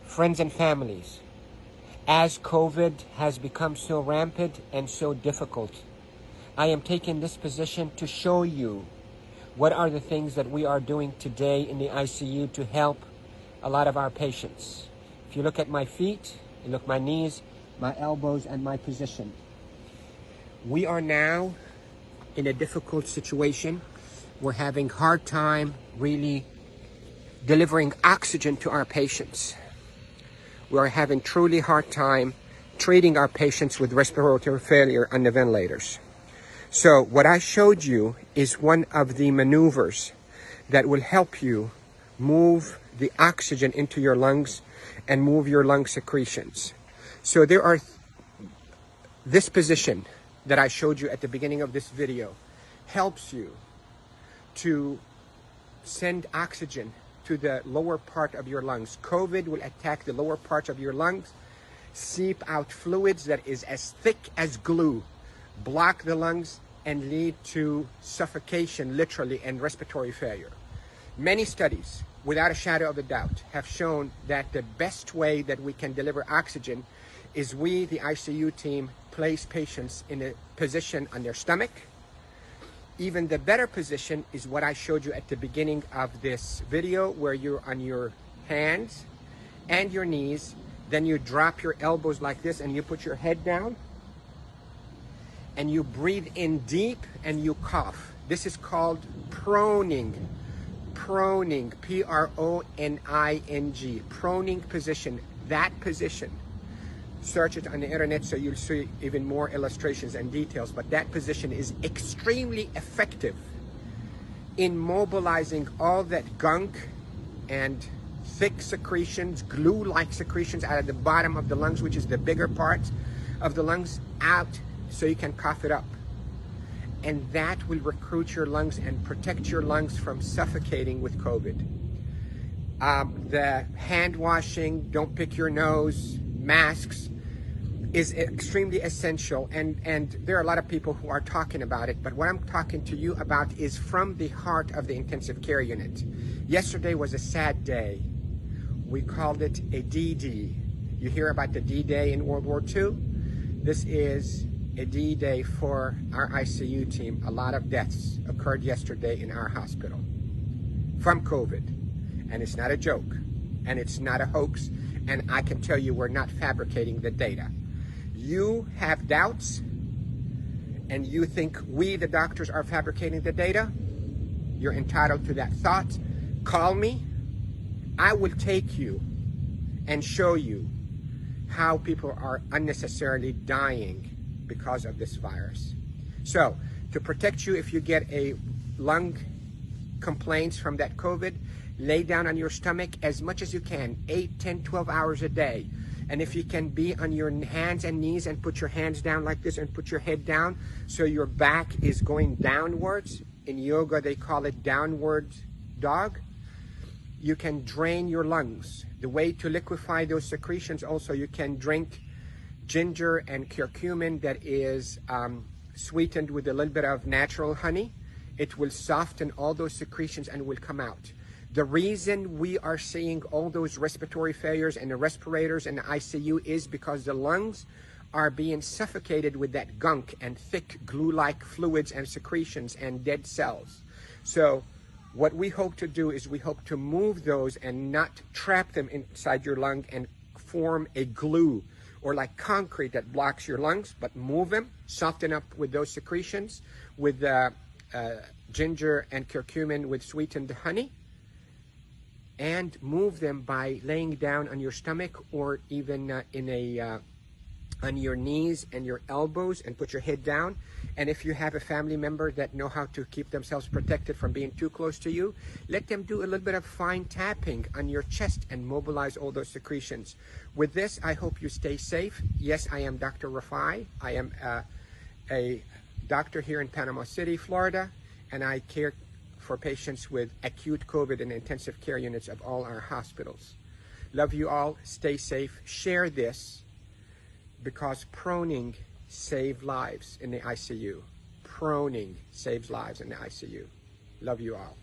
Friends and families, as COVID has become so rampant and so difficult, I am taking this position to show you what are the things that we are doing today in the ICU to help a lot of our patients. If you look at my feet, you look at my knees, my elbows, and my position. We are now in a difficult situation. We're having a hard time really delivering oxygen to our patients. We are having truly hard time treating our patients with respiratory failure on the ventilators. So what I showed you is one of the maneuvers that will help you move the oxygen into your lungs and move your lung secretions. So there are this position that I showed you at the beginning of this video helps you to send oxygen to the lower part of your lungs. COVID will attack the lower parts of your lungs, seep out fluids that is as thick as glue, block the lungs, and lead to suffocation, literally, and respiratory failure. Many studies, without a shadow of a doubt, have shown that the best way that we can deliver oxygen is we, the ICU team, place patients in a position on their stomach. Even the better position is what I showed you at the beginning of this video, where you're on your hands and your knees, then you drop your elbows like this and you put your head down and you breathe in deep and you cough. This is called proning. Proning, P-R-O-N-I-N-G, proning position. That position, search it on the internet so you'll see even more illustrations and details, but that position is extremely effective in mobilizing all that gunk and thick secretions, glue-like secretions out of the bottom of the lungs, which is the bigger parts of the lungs, out so you can cough it up. And that will recruit your lungs and protect your lungs from suffocating with COVID. The hand washing, don't pick your nose, masks is extremely essential, and there are a lot of people who are talking about it, but what I'm talking to you about is from the heart of the intensive care unit. Yesterday was a sad day. We called it a D-Day. You hear about the D-Day in World War II? This is a D-Day for our ICU team. A lot of deaths occurred yesterday in our hospital from COVID, and it's not a joke, and it's not a hoax, and I can tell you we're not fabricating the data. You have doubts, and you think we, the doctors, are fabricating the data. You're entitled to that thought. Call me. I will take you and show you how people are unnecessarily dying because of this virus. So, to protect you if you get a lung complaints from that COVID, lay down on your stomach as much as you can, 8, 10, 12 hours a day. And if you can be on your hands and knees and put your hands down like this and put your head down so your back is going downwards. In yoga, they call it downward dog. You can drain your lungs. The way to liquefy those secretions also, you can drink ginger and curcumin that is sweetened with a little bit of natural honey. It will soften all those secretions and will come out. The reason we are seeing all those respiratory failures and the respirators and the ICU is because the lungs are being suffocated with that gunk and thick glue-like fluids and secretions and dead cells. So what we hope to do is we hope to move those and not trap them inside your lung and form a glue or like concrete that blocks your lungs, but move them, soften up with those secretions with ginger and curcumin with sweetened honey, and move them by laying down on your stomach or even on your knees and your elbows and put your head down. And if you have a family member that know how to keep themselves protected from being too close to you, let them do a little bit of fine tapping on your chest and mobilize all those secretions. With this, I hope you stay safe. Yes, I am Dr. Rafai. I am a doctor here in Panama City, Florida, and I care for patients with acute COVID in intensive care units of all our hospitals. Love you all. Stay safe. Share this because proning saves lives in the ICU. proning saves lives in the ICU. Love you all.